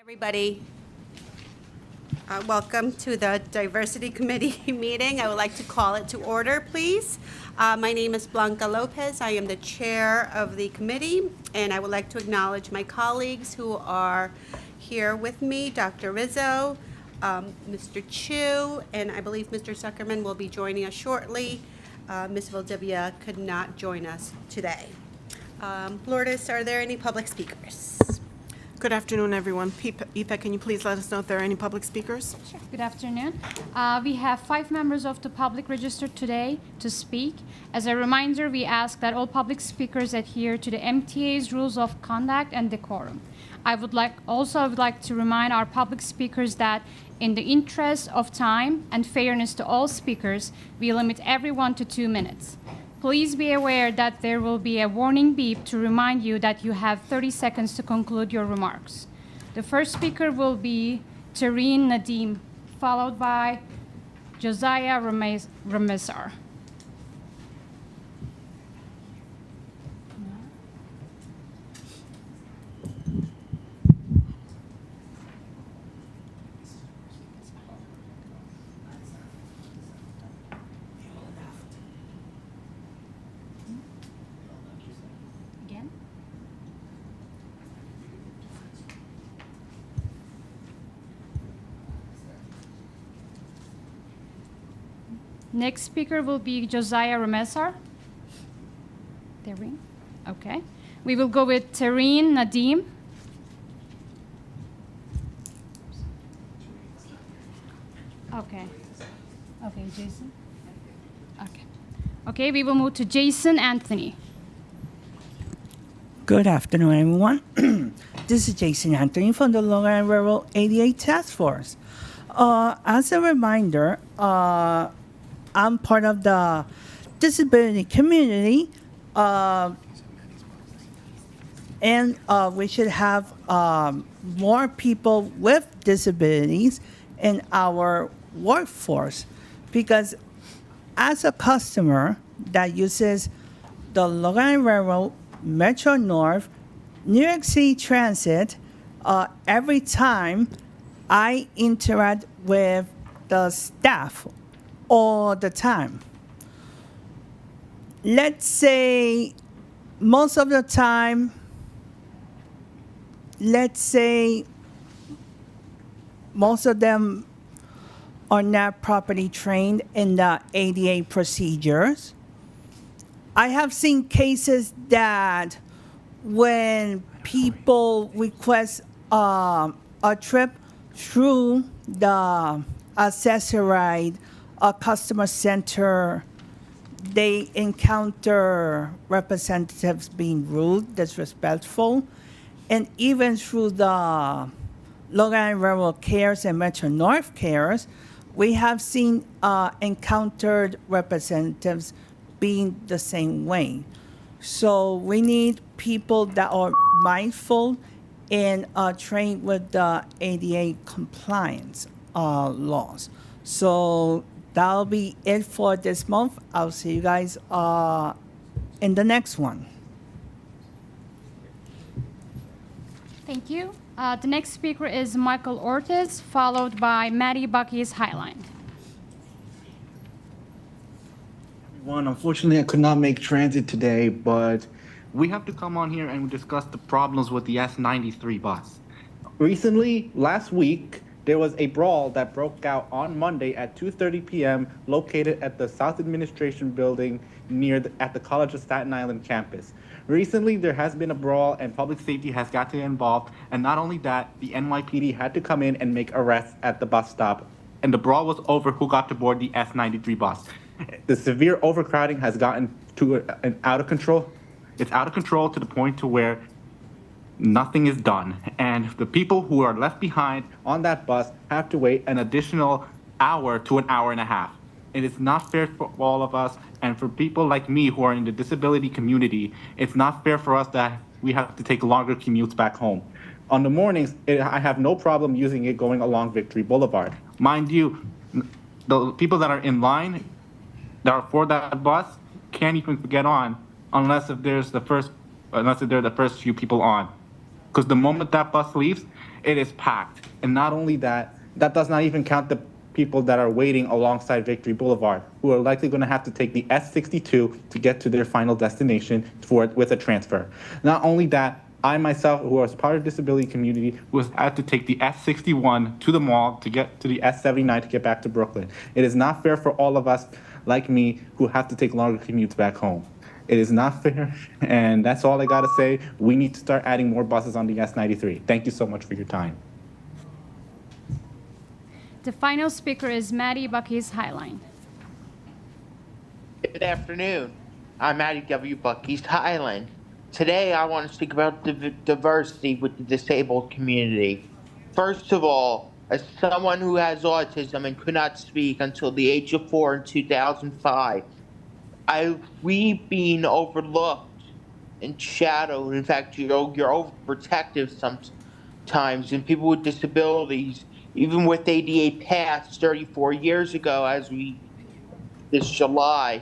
Everybody, welcome to the Diversity Committee meeting. I would like to call it to order, please. My name is Blanca Lopez. I am the chair of the committee, and I would like to acknowledge my colleagues who are here with me, Dr. Rizzo, Mr. Chu, and I believe Mr. Zuckerman will be joining us shortly. Ms. Valdivia could not join us today. Lourdes, are there any public speakers? Good afternoon, everyone. Aoife, can you please let us know if there are any public speakers? Sure. Good afternoon. We have 5 members of the public registered today to speak. As a reminder, we ask that all public speakers adhere to the MTA's rules of conduct and decorum. I would like to remind our public speakers that in the interest of time and fairness to all speakers, we limit everyone to 2 minutes. Please be aware that there will be a warning beep to remind you that you have 30 seconds to conclude your remarks. The first speaker will be Tareen Nadeem, followed by Josiah Ramesar. Next speaker will be Josiah Ramesar. Tareen? Okay. We will go with Tareen Nadeem. Okay. Okay, Jason. Okay. Okay, we will move to Jason Anthony. Good afternoon, everyone. This is Jason Anthony from the Long Island Railroad ADA Task Force. As a reminder, I'm part of the disability community, and we should have more people with disabilities in our workforce, because as a customer that uses the Long Island Railroad, Metro North, New York City Transit, every time I interact with the staff all the time. Let's say most of the time, most of them are not properly trained in the ADA procedures. I have seen cases that when people request a trip through the accessorized customer center, they encounter representatives being rude, disrespectful, and even through the Long Island Railroad Cares and Metro North Cares, we have seen encountered representatives being the same way. So we need people that are mindful and trained with the ADA compliance laws. So that'll be it for this month. I'll see you guys in the next one. Thank you. The next speaker is Michael Ortiz, followed by Maddie Bucky's Highline. Unfortunately, I could not make transit today, but we have to come on here and discuss the problems with the S93 bus. Recently, last week, there was a brawl that broke out on Monday at 2:30 p.m. located at the South Administration Building at the College of Staten Island campus. Recently, there has been a brawl and public safety has got to get involved. And not only that, the NYPD had to come in and make arrests at the bus stop. And the brawl was over who got to board the S93 bus. The severe overcrowding has gotten to an out of control. It's out of control to the point to where nothing is done. And the people who are left behind on that bus have to wait an additional hour to an hour and a half. It is not fair for all of us, and for people like me who are in the disability community, it's not fair for us that we have to take longer commutes back home. On the mornings, I have no problem using it going along Victory Boulevard. Mind you, the people that are in line that are for that bus can't even get on unless they're the first few people on. Because the moment that bus leaves, it is packed. And not only that, that does not even count the people that are waiting alongside Victory Boulevard, who are likely going to have to take the S62 to get to their final destination with a transfer. Not only that, I myself, who was part of the disability community, was had to take the S61 to the mall to get to the S79 to get back to Brooklyn. It is not fair for all of us like me who have to take longer commutes back home. It is not fair, and that's all I gotta say. We need to start adding more buses on the S93. Thank you so much for your time. The final speaker is Maddie Bucky's Highline. Good afternoon. I'm Matty W. Bucky's Highland. Today I want to speak about diversity with the disabled community. First of all, as someone who has autism and could not speak until the age of 4 in 2005, we've been overlooked and shadowed. In fact, you're overprotective sometimes, and people with disabilities, even with ADA passed 34 years ago, this July,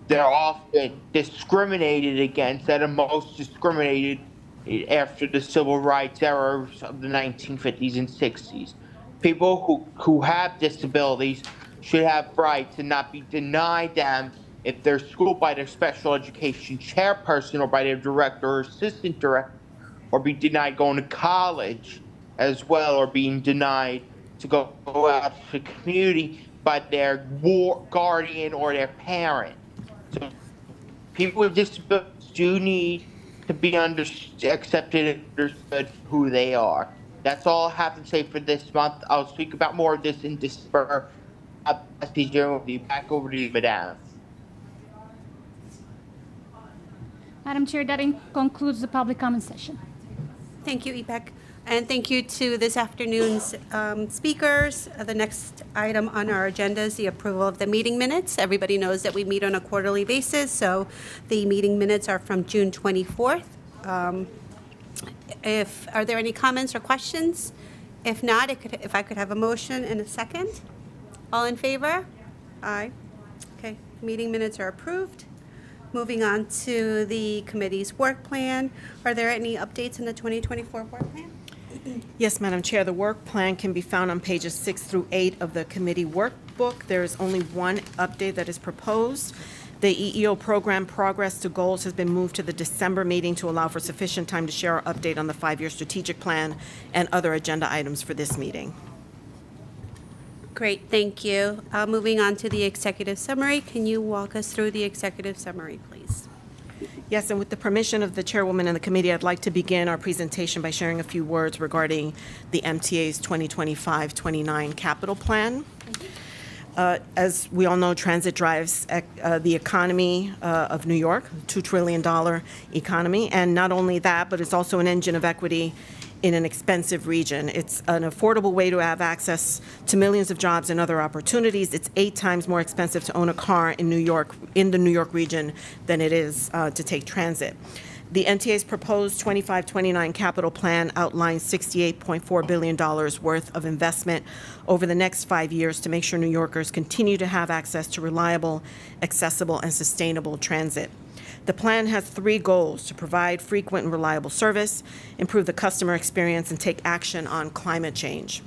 they're often discriminated against, that are most discriminated after the civil rights era of the 1950s and 60s. People who have disabilities should have rights and not be denied them if they're schooled by their special education chairperson or by their director or assistant director, or be denied going to college as well, or being denied to go out to the community by their guardian or their parent. So people with disabilities do need to be accepted and understood who they are. That's all I have to say for this month. I'll speak about more of this in December. I'll be back over to you, Madam. Madam Chair, that concludes the public comment session. Thank you, Ipek. And thank you to this afternoon's speakers. The next item on our agenda is the approval of the meeting minutes. Everybody knows that we meet on a quarterly basis, so the meeting minutes are from June 24th. Are there any comments or questions? If not, if I could have a motion and a second. All in favor? Aye. Okay, meeting minutes are approved. Moving on to the committee's work plan. Are there any updates in the 2024 work plan? Yes, Madam Chair, the work plan can be found on pages 6 through 8 of the committee workbook. There is only one update that is proposed. The EEO program progress to goals has been moved to the December meeting to allow for sufficient time to share our update on the 5-year strategic plan and other agenda items for this meeting. Great, thank you. Moving on to the executive summary. Can you walk us through the executive summary, please? Yes, and with the permission of the chairwoman and the committee, I'd like to begin our presentation by sharing a few words regarding the MTA's 2025-29 capital plan. As we all know, transit drives the economy of New York, $2 trillion economy. And not only that, but it's also an engine of equity in an expensive region. It's an affordable way to have access to millions of jobs and other opportunities. It's 8 times more expensive to own a car in New York, in the New York region, than it is to take transit. The MTA's proposed 25-29 capital plan outlines $68.4 billion worth of investment over the next 5 years to make sure New Yorkers continue to have access to reliable, accessible, and sustainable transit. The plan has 3 goals: to provide frequent and reliable service, improve the customer experience, and take action on climate change.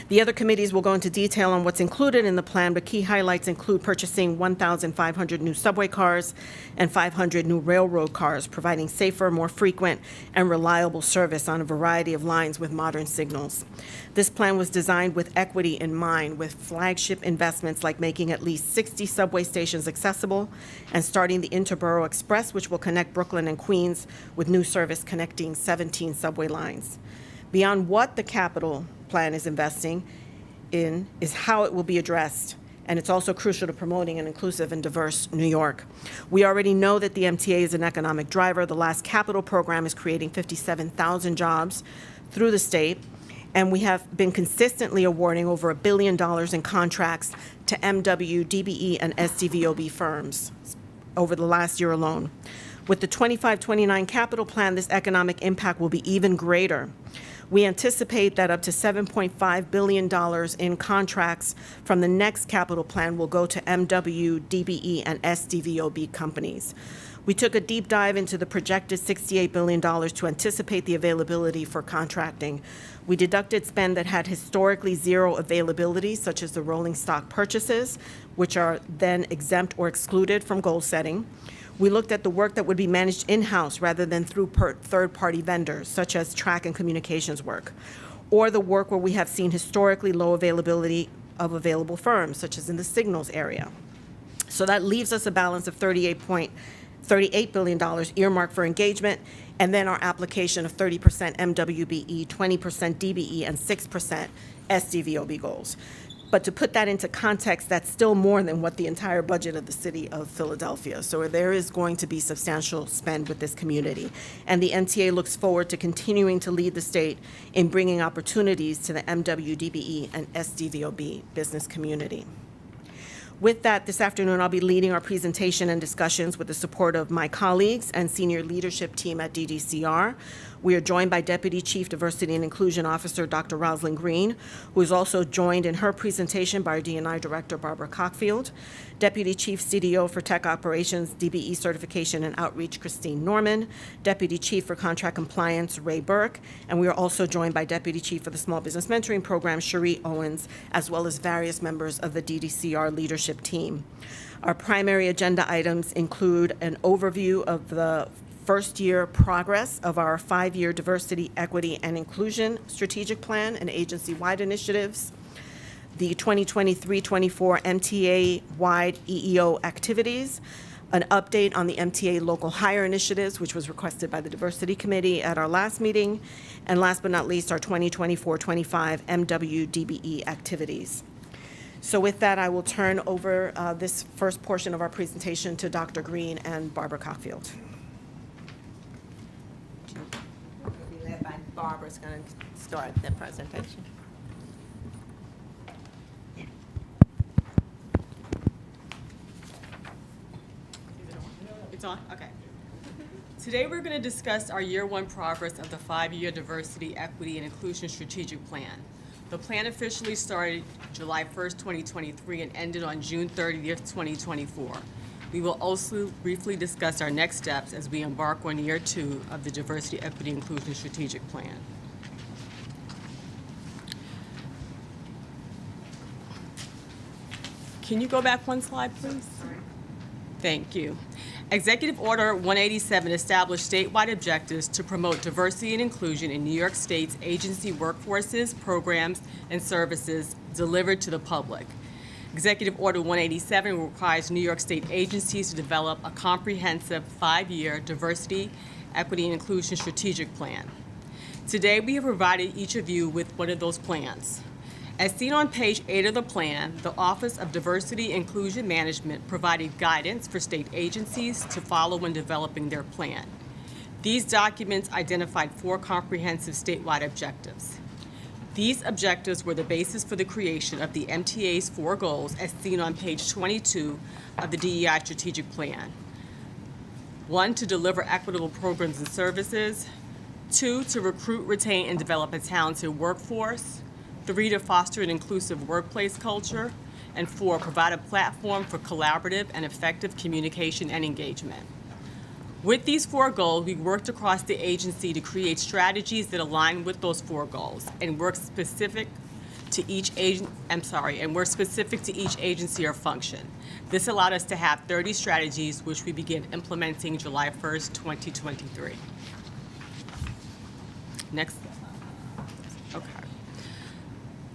The other committees will go into detail on what's included in the plan, but key highlights include purchasing 1,500 new subway cars and 500 new railroad cars, providing safer, more frequent, and reliable service on a variety of lines with modern signals. This plan was designed with equity in mind, with flagship investments like making at least 60 subway stations accessible and starting the Interborough Express, which will connect Brooklyn and Queens with new service connecting 17 subway lines. Beyond what the capital plan is investing in is how it will be addressed, and it's also crucial to promoting an inclusive and diverse New York. We already know that the MTA is an economic driver. The last capital program is creating 57,000 jobs through the state, and we have been consistently awarding over $1 billion in contracts to MWDBE and SDVOB firms over the last year alone. With the 25-29 capital plan, this economic impact will be even greater. We anticipate that up to $7.5 billion in contracts from the next capital plan will go to MWDBE and SDVOB companies. We took a deep dive into the projected $68 billion to anticipate the availability for contracting. We deducted spend that had historically zero availability, such as the rolling stock purchases, which are then exempt or excluded from goal setting. We looked at the work that would be managed in-house rather than through third-party vendors, such as track and communications work, or the work where we have seen historically low availability of available firms, such as in the signals area. So that leaves us a balance of $38 billion earmarked for engagement, and then our application of 30% MWBE, 20% DBE, and 6% SDVOB goals. But to put that into context, that's still more than what the entire budget of the city of Philadelphia. So there is going to be substantial spend with this community. And the MTA looks forward to continuing to lead the state in bringing opportunities to the MWDBE and SDVOB business community. With that, this afternoon, I'll be leading our presentation and discussions with the support of my colleagues and senior leadership team at DDCR. We are joined by Deputy Chief Diversity and Inclusion Officer, Dr. Rosalind Green, who is also joined in her presentation by our D&I Director, Barbara Cockfield, Deputy Chief CDO for Tech Operations, DBE Certification and Outreach, Christine Norman, Deputy Chief for Contract Compliance, Ray Burke, and we are also joined by Deputy Chief for the Small Business Mentoring Program, Cherie Owens, as well as various members of the DDCR leadership team. Our primary agenda items include an overview of the first-year progress of our 5-year diversity, equity, and inclusion strategic plan and agency-wide initiatives, the 2023-24 MTA-wide EEO activities, an update on the MTA local hire initiatives, which was requested by the Diversity Committee at our last meeting, and last but not least, our 2024-25 MWDBE activities. So with that, I will turn over this first portion of our presentation to Dr. Green and Barbara Cockfield. Led by Barbara's going to start the presentation. It's on? Okay. Today we're going to discuss our year one progress of the 5-year Diversity, Equity, and Inclusion Strategic Plan. The plan officially started July 1st, 2023 and ended on June 30th, 2024. We will also briefly discuss our next steps as we embark on year 2 of the Diversity, Equity, and Inclusion Strategic Plan. Can you go back one slide, please? Thank you. Executive Order 187 established statewide objectives to promote diversity and inclusion in New York State's agency workforces, programs, and services delivered to the public. Executive Order 187 requires New York State agencies to develop a comprehensive 5-year diversity, equity, and inclusion strategic plan. Today, we have provided each of you with one of those plans. As seen on page 8 of the plan, the Office of Diversity and Inclusion Management provided guidance for state agencies to follow when developing their plan. These documents identified 4 comprehensive statewide objectives. These objectives were the basis for the creation of the MTA's 4 goals as seen on page 22 of the DEI strategic plan. 1, to deliver equitable programs and services. 2, to recruit, retain, and develop a talented workforce. 3, to foster an inclusive workplace culture. And 4, provide a platform for collaborative and effective communication and engagement. With these 4 goals, we worked across the agency to create strategies that align with those 4 goals and were specific to each agency or function. This allowed us to have 30 strategies, which we began implementing July 1st, 2023. Next. Okay.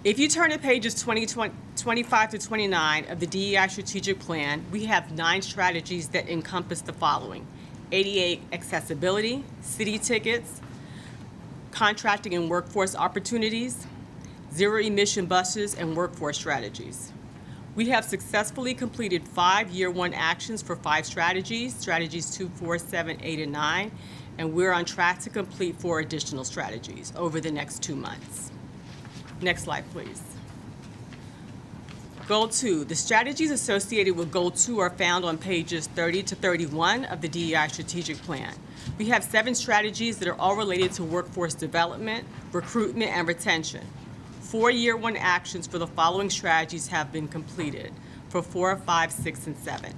If you turn to pages 25 to 29 of the DEI strategic plan, we have 9 strategies that encompass the following: ADA accessibility, city tickets, contracting and workforce opportunities, zero emission buses, and workforce strategies. We have successfully completed 5 year 1 actions for 5 strategies, strategies 2, 4, 7, 8, and 9, and we're on track to complete 4 additional strategies over the next 2 months. Next slide, please. Goal 2, the strategies associated with Goal 2 are found on pages 30 to 31 of the DEI strategic plan. We have 7 strategies that are all related to workforce development, recruitment, and retention. 4 year 1 actions for the following strategies have been completed for 4, 5, 6, and 7.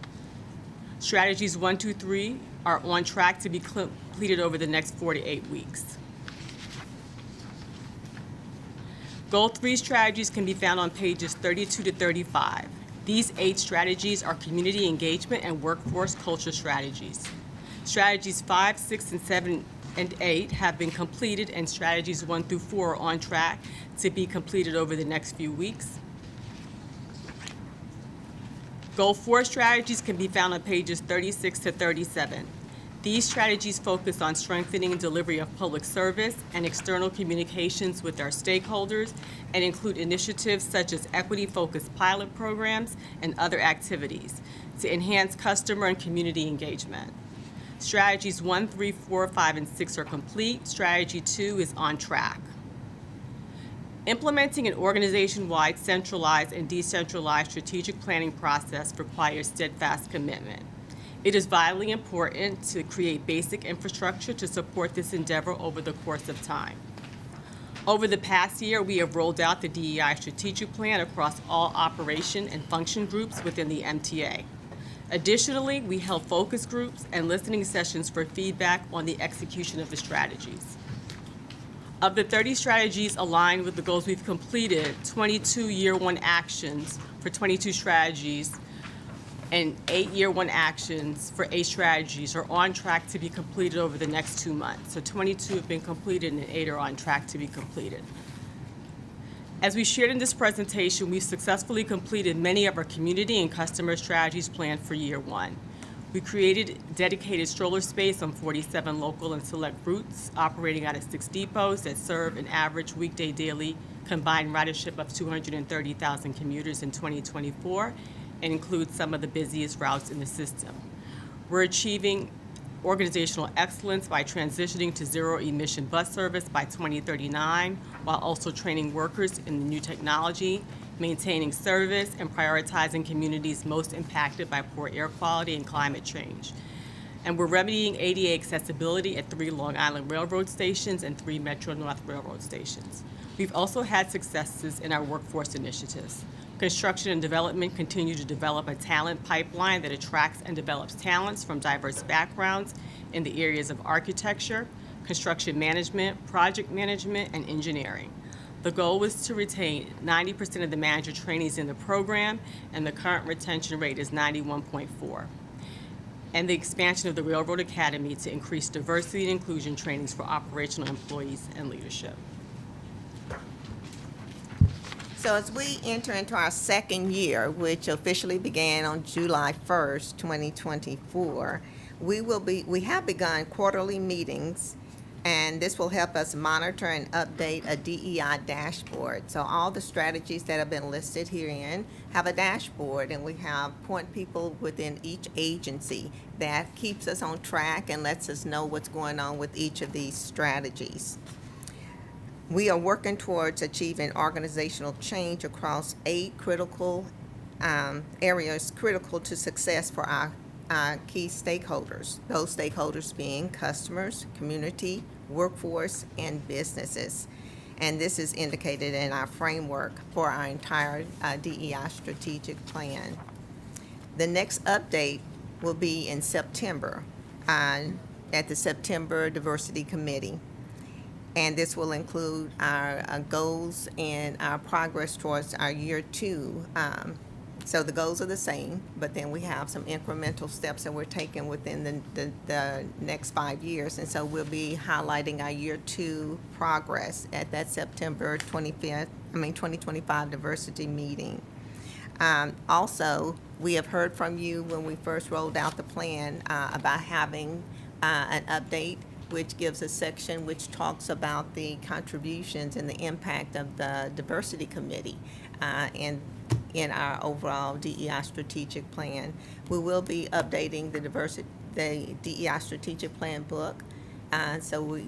Strategies 1, 2, 3 are on track to be completed over the next 4 to 8 weeks. Goal 3 strategies can be found on pages 32 to 35. These 8 strategies are community engagement and workforce culture strategies. Strategies 5, 6, and 7, and 8 have been completed, and strategies 1 through 4 are on track to be completed over the next few weeks. Goal 4 strategies can be found on pages 36 to 37. These strategies focus on strengthening delivery of public service and external communications with our stakeholders and include initiatives such as equity-focused pilot programs and other activities to enhance customer and community engagement. Strategies 1, 3, 4, 5, and 6 are complete. Strategy 2 is on track. Implementing an organization-wide, centralized, and decentralized strategic planning process requires steadfast commitment. It is vitally important to create basic infrastructure to support this endeavor over the course of time. Over the past year, we have rolled out the DEI strategic plan across all operation and function groups within the MTA. Additionally, we held focus groups and listening sessions for feedback on the execution of the strategies. Of the 30 strategies aligned with the goals we've completed, 22 year 1 actions for 22 strategies and 8 year 1 actions for 8 strategies are on track to be completed over the next 2 months. So 22 have been completed and 8 are on track to be completed. As we shared in this presentation, we've successfully completed many of our community and customer strategies planned for year 1. We created dedicated stroller space on 47 local and select routes, operating out of 6 depots that serve an average weekday daily combined ridership of 230,000 commuters in 2024 and includes some of the busiest routes in the system. We're achieving organizational excellence by transitioning to zero-emission bus service by 2039, while also training workers in the new technology, maintaining service, and prioritizing communities most impacted by poor air quality and climate change. And we're remedying ADA accessibility at 3 Long Island Railroad stations and 3 Metro North Railroad stations. We've also had successes in our workforce initiatives. Construction and development continue to develop a talent pipeline that attracts and develops talents from diverse backgrounds in the areas of architecture, construction management, project management, and engineering. The goal was to retain 90% of the manager trainees in the program, and the current retention rate is 91.4%. And the expansion of the Railroad Academy to increase diversity and inclusion trainings for operational employees and leadership. So as we enter into our second year, which officially began on July 1st, 2024, we have begun quarterly meetings, and this will help us monitor and update a DEI dashboard. So all the strategies that have been listed herein have a dashboard, and we have point people within each agency that keeps us on track and lets us know what's going on with each of these strategies. We are working towards achieving organizational change across 8 critical areas critical to success for our key stakeholders. Those stakeholders being customers, community, workforce, and businesses. And this is indicated in our framework for our entire DEI strategic plan. The next update will be in September at the September Diversity Committee. And this will include our goals and our progress towards our year 2. So the goals are the same, but then we have some incremental steps that we're taking within the next 5 years. And so we'll be highlighting our year 2 progress at that September 2025 diversity meeting. Also, we have heard from you when we first rolled out the plan about having an update, which gives a section which talks about the contributions and the impact of the Diversity Committee in our overall DEI strategic plan. We will be updating the DEI strategic plan book. So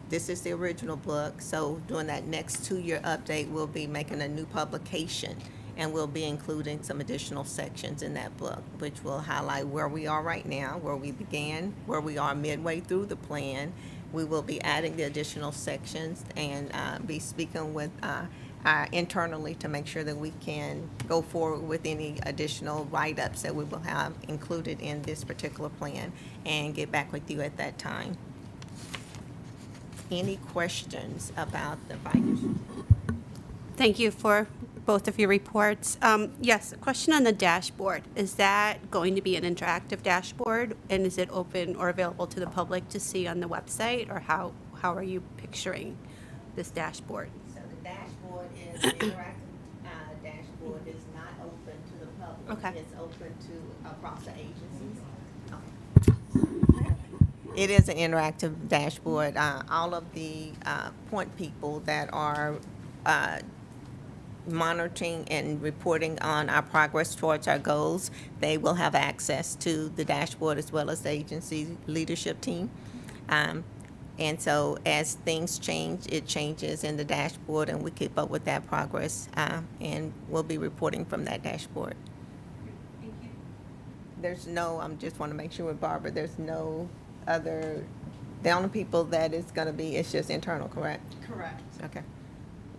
this is the original book. So during that next 2-year update, we'll be making a new publication, and we'll be including some additional sections in that book, which will highlight where we are right now, where we began, where we are midway through the plan. We will be adding the additional sections and be speaking with internally to make sure that we can go forward with any additional write-ups that we will have included in this particular plan and get back with you at that time. Any questions about the financial? Thank you for both of your reports. Yes, a question on the dashboard. Is that going to be an interactive dashboard? And is it open or available to the public to see on the website? Or how are you picturing this dashboard? So the dashboard is an interactive dashboard. It's not open to the public. Okay. It's open to across the agencies. It is an interactive dashboard. All of the point people that are monitoring and reporting on our progress towards our goals, they will have access to the dashboard as well as the agency leadership team. And so as things change, it changes in the dashboard, and we keep up with that progress, and we'll be reporting from that dashboard. Thank you. There's no, I just want to make sure with Barbara, there's no other, the only people that it's going to be, it's just internal, correct? Correct. Okay.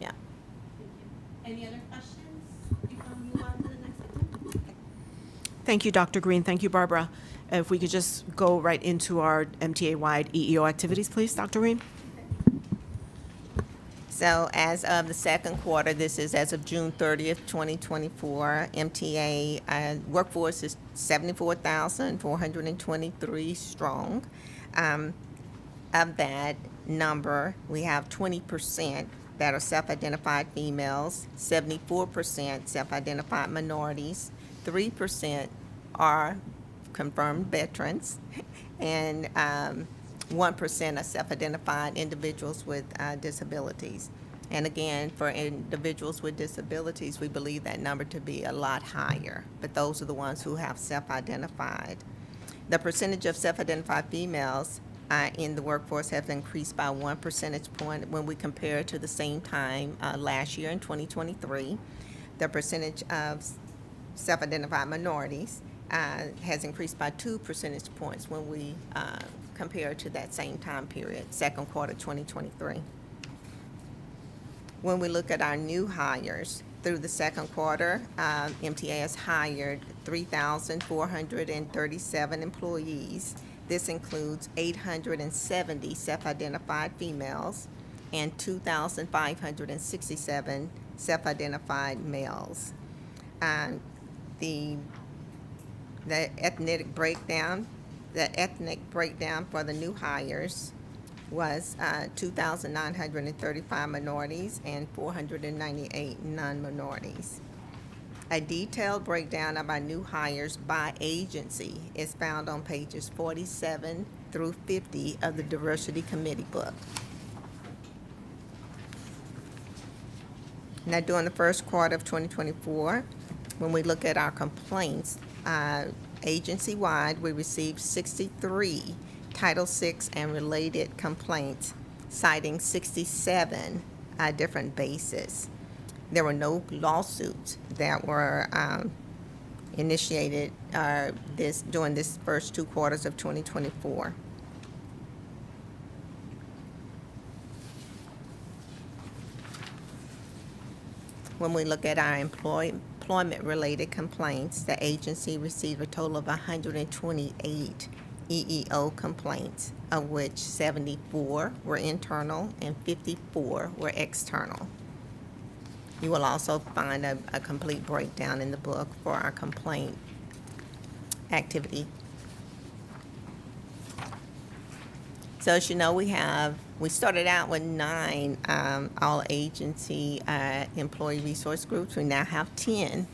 Yeah. Any other questions before we move on to the next item? Okay. Thank you, Dr. Green. Thank you, Barbara. If we could just go right into our MTA-wide EEO activities, please, Dr. Green. So as of the second quarter, this is as of June 30th, 2024, MTA workforce is 74,423 strong. Of that number, we have 20% that are self-identified females, 74% self-identified minorities, 3% are confirmed veterans, and 1% are self-identified individuals with disabilities. And again, for individuals with disabilities, we believe that number to be a lot higher, but those are the ones who have self-identified. The percentage of self-identified females in the workforce has increased by 1 percentage point when we compare to the same time last year in 2023. The percentage of self-identified minorities has increased by 2 percentage points when we compare to that same time period, second quarter 2023. When we look at our new hires through the second quarter, MTA has hired 3,437 employees. This includes 870 self-identified females and 2,567 self-identified males. The ethnic breakdown for the new hires was 2,935 minorities and 498 non-minorities. A detailed breakdown of our new hires by agency is found on pages 47 through 50 of the Diversity Committee book. Now, during the first quarter of 2024, when we look at our complaints, agency-wide, we received 63 Title VI and related complaints, citing 67 different bases. There were no lawsuits that were initiated during this first 2 quarters of 2024. When we look at our employment-related complaints, the agency received a total of 128 EEO complaints, of which 74 were internal and 54 were external. You will also find a complete breakdown in the book for our complaint activity. So as you know, we started out with 9 all-agency employee resource groups. We now have 10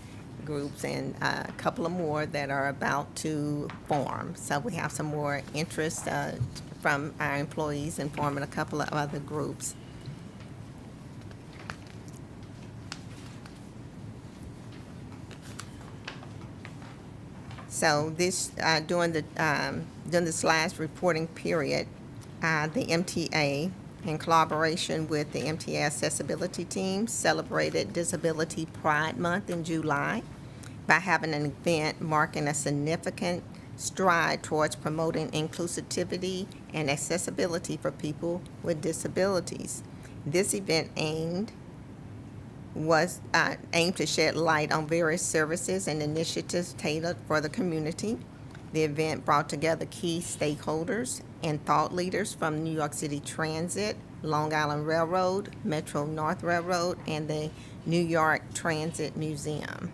groups and a couple of more that are about to form. So we have some more interest from our employees in forming a couple of other groups. So this during this last reporting period, the MTA, in collaboration with the MTA accessibility team, celebrated Disability Pride Month in July by having an event marking a significant stride towards promoting inclusivity and accessibility for people with disabilities. This event aimed was aimed to shed light on various services and initiatives tailored for the community. The event brought together key stakeholders and thought leaders from New York City Transit, Long Island Railroad, Metro North Railroad, and the New York Transit Museum.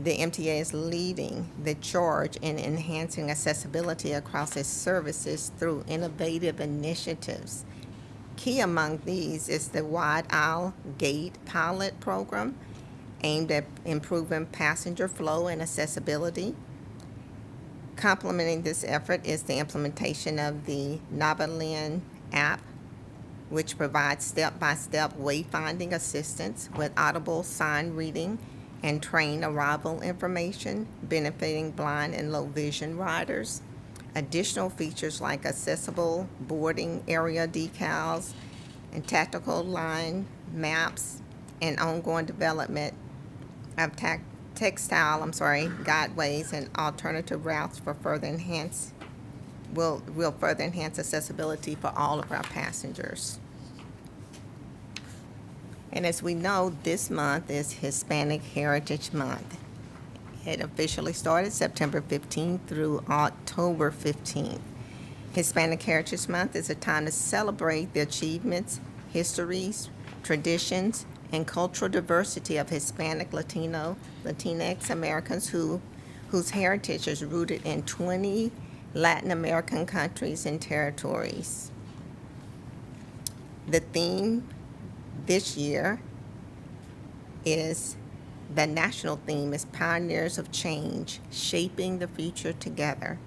The MTA is leading the charge in enhancing accessibility across its services through innovative initiatives. Key among these is the Wide Aisle Gate Pilot Program, aimed at improving passenger flow and accessibility. Complementing this effort is the implementation of the Navalin app, which provides step-by-step wayfinding assistance with audible sign reading and train arrival information, benefiting blind and low vision riders. Additional features like accessible boarding area decals and tactical line maps and ongoing development of guideways and alternative routes for will further enhance accessibility for all of our passengers. And as we know, this month is Hispanic Heritage Month. It officially started September 15th through October 15th. Hispanic Heritage Month is a time to celebrate the achievements, histories, traditions, and cultural diversity of Hispanic, Latino, Latinx Americans whose heritage is rooted in 20 Latin American countries and territories. The theme this year the national theme is Pioneers of Change, Shaping the Future Together.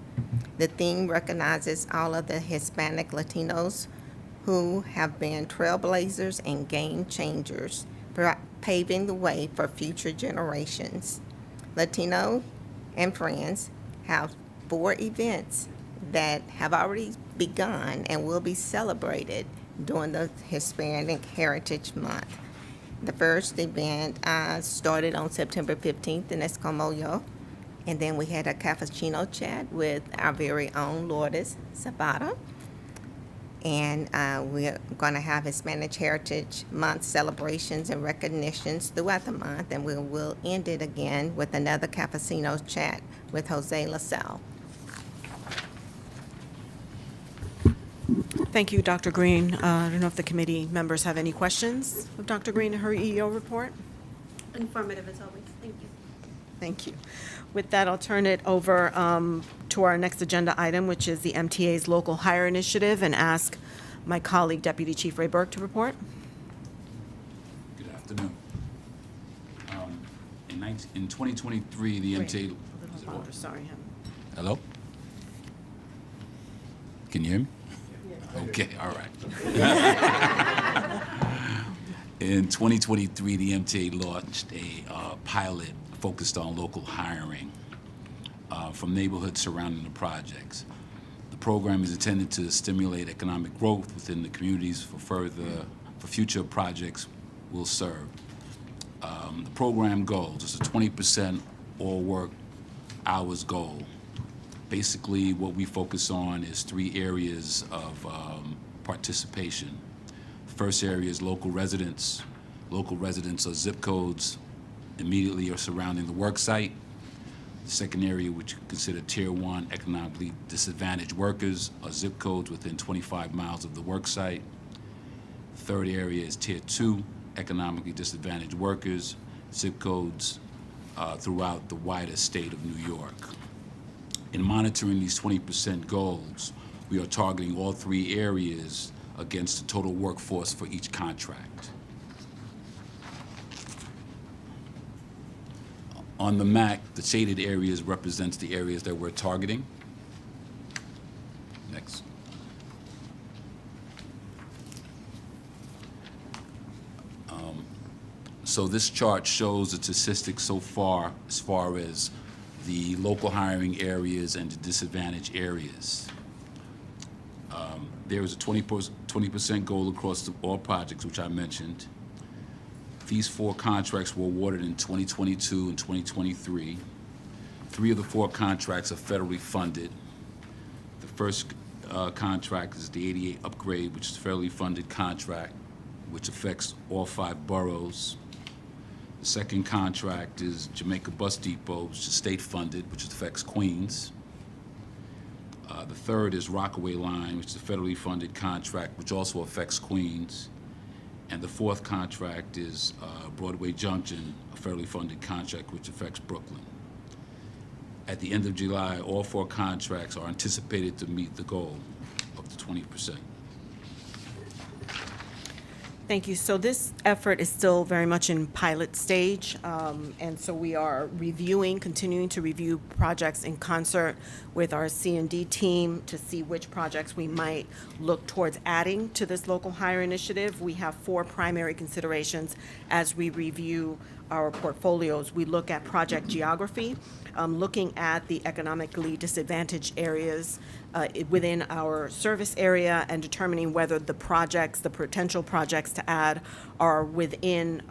The theme recognizes all of the Hispanic Latinos who have been trailblazers and game changers, paving the way for future generations. Latino and Friends have 4 events that have already begun and will be celebrated during the Hispanic Heritage Month. The first event started on September 15th in Escamillo, and then we had a cappuccino chat with our very own Lourdes Zapata. And we're going to have Hispanic Heritage Month celebrations and recognitions throughout the month, and we will end it again with another cappuccino chat with Jose LaSalle. Thank you, Dr. Green. I don't know if the committee members have any questions of Dr. Green and her EEO report. Informative as always. Thank you. Thank you. With that, I'll turn it over to our next agenda item, which is the MTA's local hire initiative, and ask my colleague, Deputy Chief Ray Burke, to report. Good afternoon. In 2023, the MTA... A little louder, sorry. Hello? Can you hear me? Okay, all right. In 2023, the MTA launched a pilot focused on local hiring from neighborhoods surrounding the projects. The program is intended to stimulate economic growth within the communities for future projects will serve. The program goals is a 20% all work hours goal. Basically, what we focus on is 3 areas of participation. First area is local residents. Local residents are zip codes immediately or surrounding the work site. The second area, which we consider Tier 1 economically disadvantaged workers, are zip codes within 25 miles of the work site. The third area is Tier 2 economically disadvantaged workers, zip codes throughout the wider state of New York. In monitoring these 20% goals, we are targeting all 3 areas against the total workforce for each contract. On the map, the shaded areas represents the areas that we're targeting. Next. So this chart shows the statistics so far as far as the local hiring areas and the disadvantaged areas. There is a 20% goal across all projects, which I mentioned. These 4 contracts were awarded in 2022 and 2023. 3 of the 4 contracts are federally funded. The first contract is the 88 upgrade, which is a federally funded contract. which affects all 5 boroughs. The second contract is Jamaica Bus Depot, which is state-funded, which affects Queens. The third is Rockaway Line, which is a federally funded contract, which also affects Queens. And the fourth contract is Broadway Junction, a federally funded contract, which affects Brooklyn. At the end of July, all 4 contracts are anticipated to meet the goal of the 20%. Thank you. So this effort is still very much in pilot stage, and so we are continuing to review projects in concert with our C&D team to see which projects we might look towards adding to this local hire initiative. We have 4 primary considerations as we review our portfolios. We look at project geography, looking at the economically disadvantaged areas within our service area and determining whether the potential projects to add are within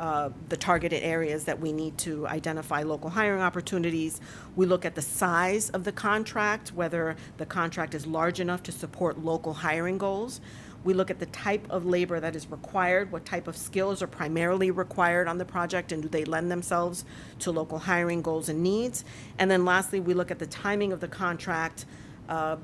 the targeted areas that we need to identify local hiring opportunities. We look at the size of the contract, whether the contract is large enough to support local hiring goals. We look at the type of labor that is required, what type of skills are primarily required on the project, and do they lend themselves to local hiring goals and needs. And then lastly, we look at the timing of the contract,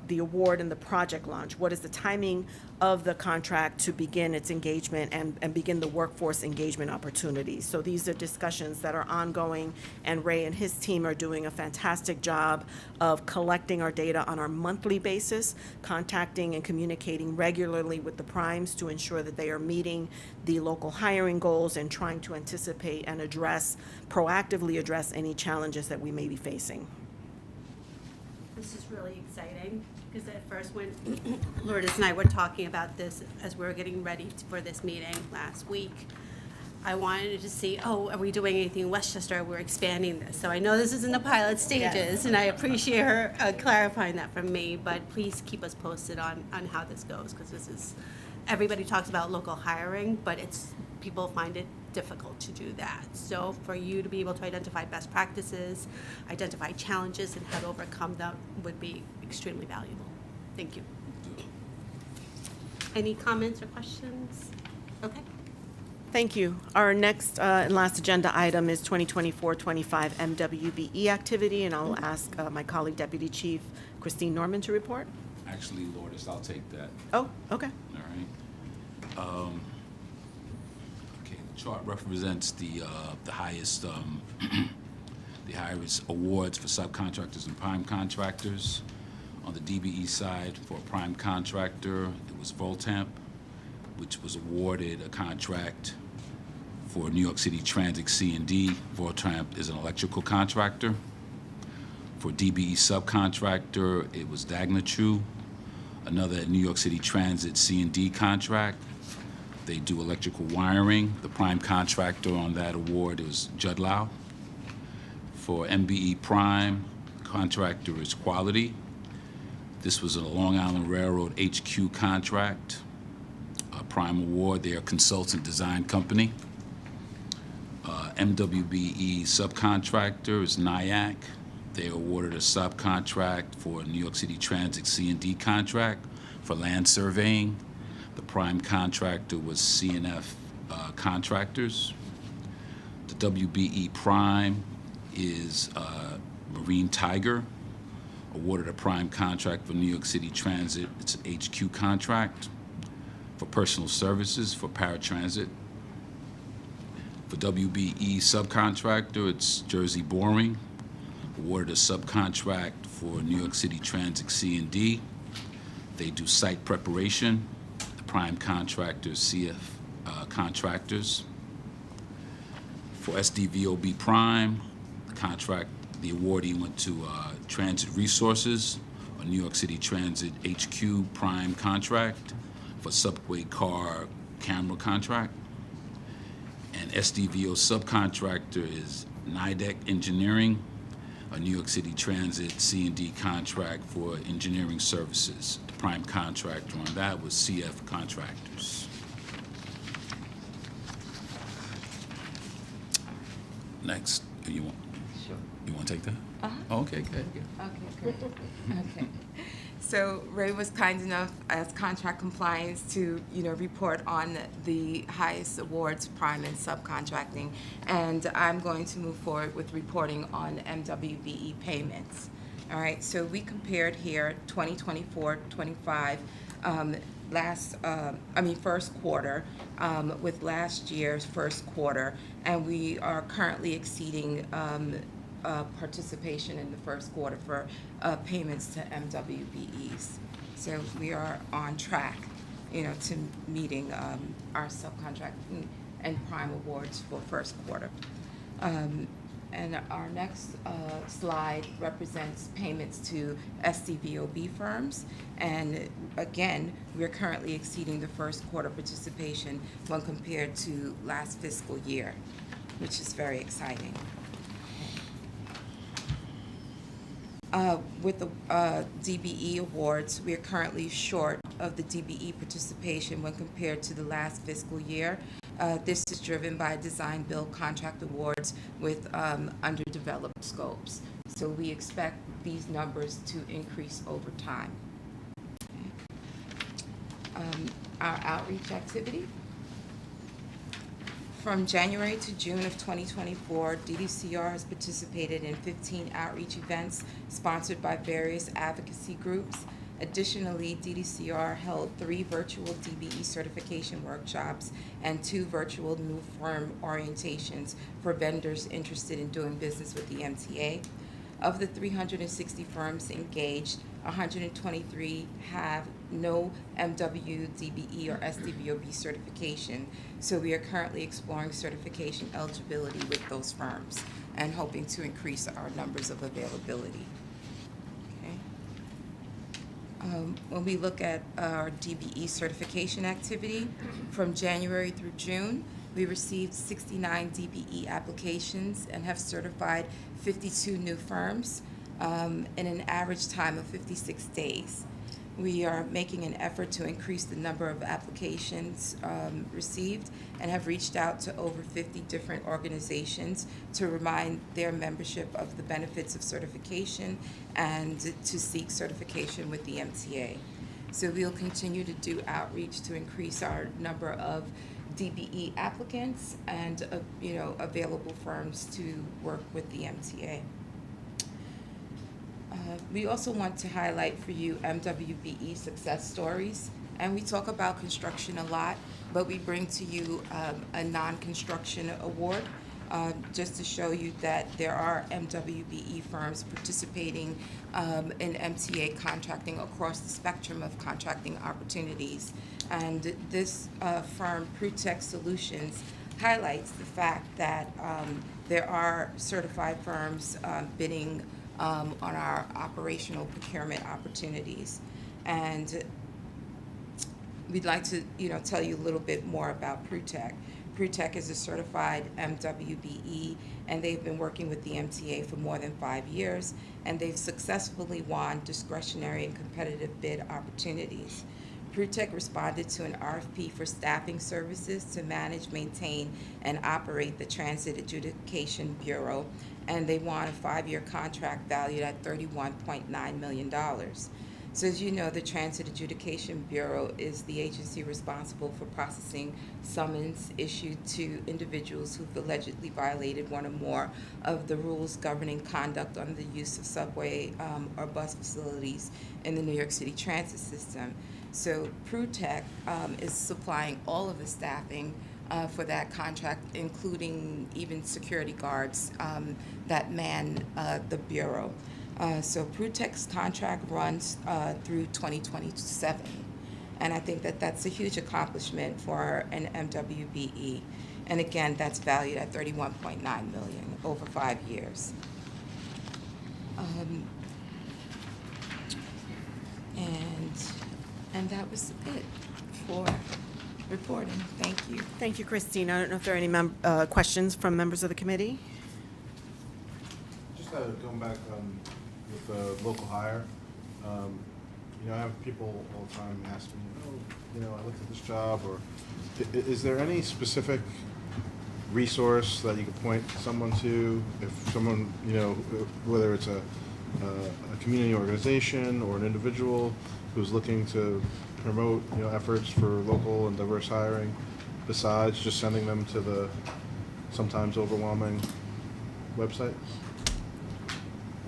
the award, and the project launch. What is the timing of the contract to begin its engagement and begin the workforce engagement opportunities? So these are discussions that are ongoing, and Ray and his team are doing a fantastic job of collecting our data on our monthly basis, contacting and communicating regularly with the primes to ensure that they are meeting the local hiring goals and trying to anticipate and proactively address any challenges that we may be facing. This is really exciting, because at first when Lourdes and I were talking about this as we were getting ready for this meeting last week, I wanted to see, are we doing anything in Westchester? We're expanding this. So I know this is in the pilot stages, and I appreciate her clarifying that for me, but please keep us posted on how this goes, because everybody talks about local hiring, but people find it difficult to do that. So for you to be able to identify best practices, identify challenges, and how to overcome them would be extremely valuable. Thank you. Any comments or questions? Okay. Thank you. Our next and last agenda item is 2024-25 MWDBE activity, and I'll ask my colleague, Deputy Chief Christine Norman, to report. Actually, Lourdes, I'll take that. Oh, okay. All right. Okay, the chart represents the highest the highest awards for subcontractors and prime contractors. On the DBE side, for a prime contractor, it was Voltamp, which was awarded a contract for New York City Transit C&D. Voltamp is an electrical contractor. For DBE subcontractor, it was Dagnatrue, another New York City Transit C&D contract. They do electrical wiring. The prime contractor on that award was Judlow. For MBE Prime, contractor is Quality. This was a Long Island Railroad HQ contract. Prime award, they're a consultant design company. MWDBE subcontractor is NIAC. They awarded a subcontract for New York City Transit C&D contract for land surveying. The prime contractor was CNF Contractors. The WBE Prime is Marine Tiger, awarded a prime contract for New York City Transit. It's an HQ contract. For personal services for paratransit. For WBE subcontractor, it's Jersey Boring, awarded a subcontract for New York City Transit C&D. They do site preparation. The prime contractor is CF Contractors. For SDVOB Prime, the awardee went to Transit Resources, a New York City Transit HQ prime contract for subway car camera contract. And SDVO subcontractor is NIDEC Engineering, a New York City Transit C&D contract for engineering services. The prime contractor on that was CF Contractors. Next, you want to take that? Uh-huh. Oh, okay, good. Okay, great. Okay. So Ray was kind enough as contract compliance to, report on the highest awards, prime and subcontracting. And I'm going to move forward with reporting on MWDBE payments. All right, so we compared here 2024-25 first quarter with last year's first quarter, and we are currently exceeding participation in the first quarter for payments to MWBEs. So we are on track, to meeting our subcontract and prime awards for first quarter. And our next slide represents payments to SDVOB firms. And again, we're currently exceeding the first quarter participation when compared to last fiscal year, which is very exciting. With the DBE awards, we are currently short of the DBE participation when compared to the last fiscal year. This is driven by design build contract awards with underdeveloped scopes. So we expect these numbers to increase over time. Our outreach activity. From January to June of 2024, DDCR has participated in 15 outreach events sponsored by various advocacy groups. Additionally, DDCR held 3 virtual DBE certification workshops and 2 virtual new firm orientations for vendors interested in doing business with the MTA. Of the 360 firms engaged, 123 have no MWDBE or SDVOB certification. So we are currently exploring certification eligibility with those firms and hoping to increase our numbers of availability. When we look at our DBE certification activity, from January through June, we received 69 DBE applications and have certified 52 new firms in an average time of 56 days. We are making an effort to increase the number of applications received and have reached out to over 50 different organizations to remind their membership of the benefits of certification and to seek certification with the MTA. So we'll continue to do outreach to increase our number of DBE applicants and available firms to work with the MTA. We also want to highlight for you MWBE success stories. And we talk about construction a lot, but we bring to you a non-construction award just to show you that there are MWBE firms participating in MTA contracting across the spectrum of contracting opportunities. And this firm, Prutech Solutions, highlights the fact that there are certified firms bidding on our operational procurement opportunities. And we'd like to, tell you a little bit more about Prutech. Prutech is a certified MWBE, and they've been working with the MTA for more than 5 years, and they've successfully won discretionary and competitive bid opportunities. Prutech responded to an RFP for staffing services to manage, maintain, and operate the Transit Adjudication Bureau, and they won a 5-year contract valued at $31.9 million. So as you know, the Transit Adjudication Bureau is the agency responsible for processing summons issued to individuals who've allegedly violated one or more of the rules governing conduct on the use of subway or bus facilities in the New York City transit system. So Prutech is supplying all of the staffing for that contract, including even security guards that man the Bureau. So Prutech's contract runs through 2027, and I think that that's a huge accomplishment for an MWBE. And again, that's valued at $31.9 million over 5 years. And that was it for reporting. Thank you. Thank you, Christine. I don't know if there are any questions from members of the committee. Just going back with the local hire, I have people all the time ask me, I looked at this job, or is there any specific resource that you could point someone to if someone, whether it's a a community organization or an individual who's looking to promote, efforts for local and diverse hiring, besides just sending them to the sometimes overwhelming website?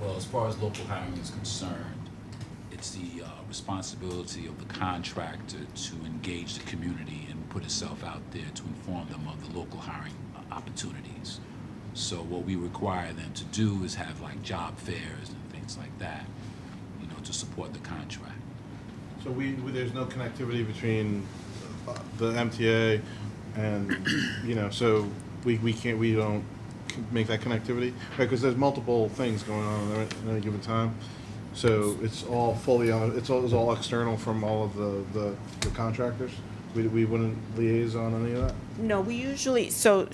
Well, as far as local hiring is concerned, it's the responsibility of the contractor to engage the community and put itself out there to inform them of the local hiring opportunities. So what we require them to do is have like job fairs and things like that, to support the contract. So there's no connectivity between the MTA and, so we don't make that connectivity, right? Because there's multiple things going on at any given time. So it's all it's all external from all of the contractors. We wouldn't liaise on any of that? No, we usually, so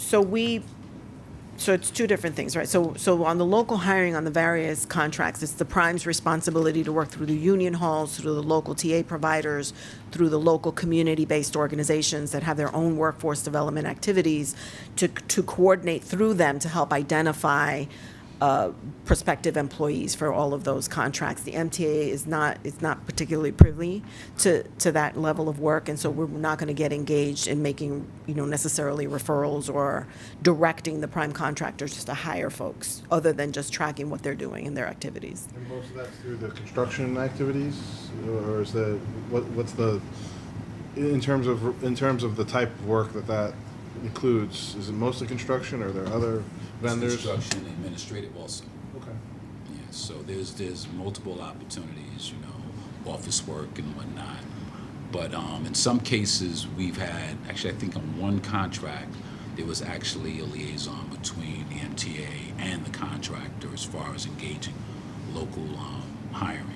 it's two different things, right? So on the local hiring on the various contracts, it's the prime's responsibility to work through the union halls, through the local TA providers, through the local community-based organizations that have their own workforce development activities to coordinate through them to help identify prospective employees for all of those contracts. The MTA is not particularly privy to that level of work, and so we're not going to get engaged in making, necessarily referrals or directing the prime contractors just to hire folks, other than just tracking what they're doing in their activities. And most of that's through the construction activities, or is that what's the in terms of the type of work that includes? Is it mostly construction, or are there other vendors? Construction, administrative also. Okay. Yeah, so there's multiple opportunities, office work and whatnot. But in some cases, we've had, actually, I think on one contract, there was actually a liaison between the MTA and the contractor as far as engaging local hiring.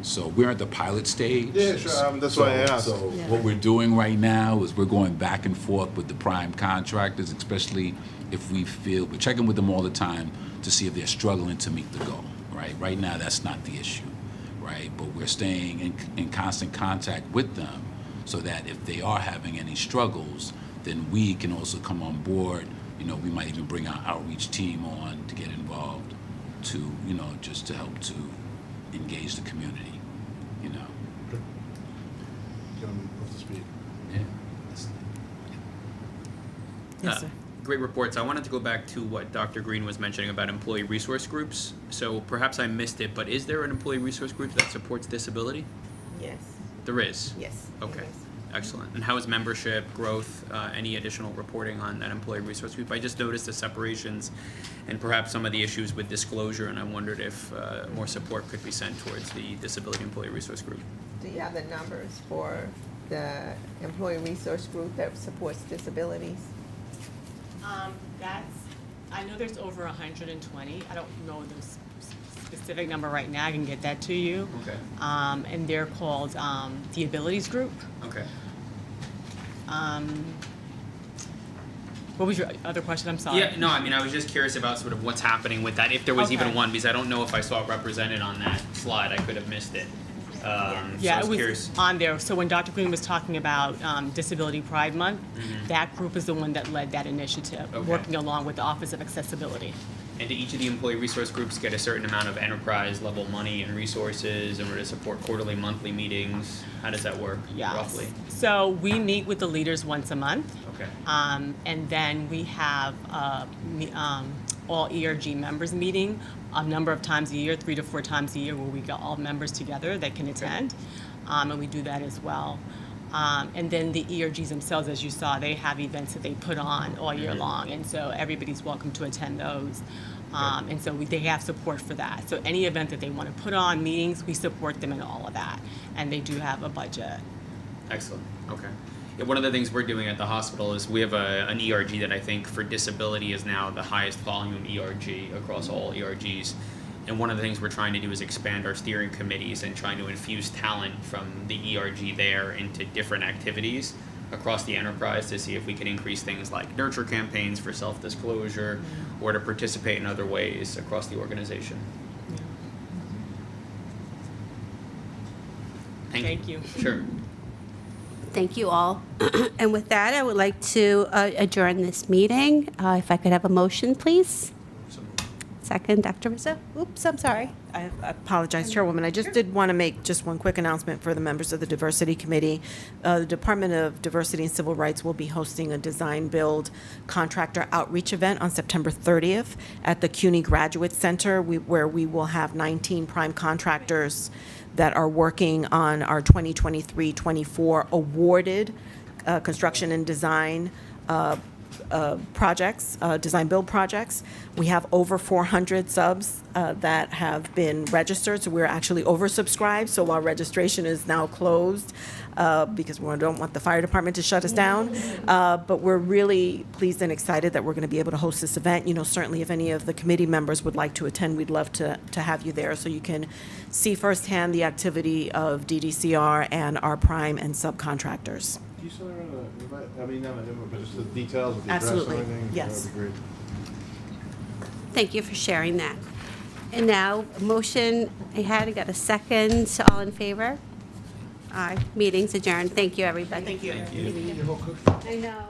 So we're at the pilot stage. Yeah, sure. That's why I asked. So what we're doing right now is we're going back and forth with the prime contractors, especially if we feel, we're checking with them all the time to see if they're struggling to meet the goal, right? Right now, that's not the issue, right? But we're staying in constant contact with them so that if they are having any struggles, then we can also come on board. We might even bring our outreach team on to get involved to, just to help to engage the community, Get them up to speed. Yeah. Yes, sir. Great reports. I wanted to go back to what Dr. Green was mentioning about employee resource groups. So perhaps I missed it, but is there an employee resource group that supports disability? Yes, There is? yes. Okay, yes. excellent. And how is membership, growth, any additional reporting on that employee resource group? I just noticed the separations and perhaps some of the issues with disclosure, and I wondered if more support could be sent towards the disability employee resource group. Do you have the numbers for the employee resource group that supports disabilities? I know there's over 120. I don't know the specific number right now. I can get that to you. Okay. And they're called the Abilities Group. Okay. What was your other question? I'm sorry. Yeah, no, I was just curious about sort of what's happening with that, if there was even Okay. one, because I don't know if I saw it represented on that slide. I could have missed it. So I Yeah, was it was curious. on there. So when Dr. Green was talking about Disability Pride Month, that group is the one that led that initiative, Okay. working along with the Office of Accessibility. And do each of the employee resource groups get a certain amount of enterprise level money and resources in order to support quarterly, monthly meetings? How does that work Yes. roughly? So we meet with the leaders once a month. Okay. And then we have all ERG members meeting a number of times a year, 3 to 4 times a year, where we get all members together that can attend. And we do that as well. And then the ERGs themselves, as you saw, they have events that they put on all year long. And so everybody's welcome to attend those. And so they have support for that. So any event that they want to put on, meetings, we support them in all of that. And they do have a budget. Excellent. Okay. Yeah, one of the things we're doing at the hospital is we have an ERG that I think for disability is now the highest volume ERG across all ERGs. And one of the things we're trying to do is expand our steering committees and trying to infuse talent from the ERG there into different activities across the enterprise to see if we can increase things like nurture campaigns for self-disclosure or to participate in other ways across the organization. Thank you. Sure. Thank you all. And with that, I would like to adjourn this meeting. If I could have a motion, please. second, Dr. Rizzo. Oops, I'm sorry. I apologize, Chairwoman. I just did want to make just one quick announcement for the members of the Diversity Committee. The Department of Diversity and Civil Rights will be hosting a design-build contractor outreach event on September 30th at the CUNY Graduate Center, where we will have 19 prime contractors that are working on our 2023-24 awarded construction and design projects, design-build projects. We have over 400 subs that have been registered, so we're actually oversubscribed. So while registration is now closed, because we don't want the fire department to shut us down, but we're really pleased and excited that we're going to be able to host this event. You know, certainly if any of the committee members would like to attend, we'd love to have you there so you can see firsthand the activity of DDCR and our prime and subcontractors. Do you still have I mean, not an invite, but just the details of the address Absolutely, and everything? yes. That would be great. Thank you for sharing that. And now, a motion, I got a second, so all in favor? Aye. Meeting's adjourned. Thank you, everybody. Thank you. I know.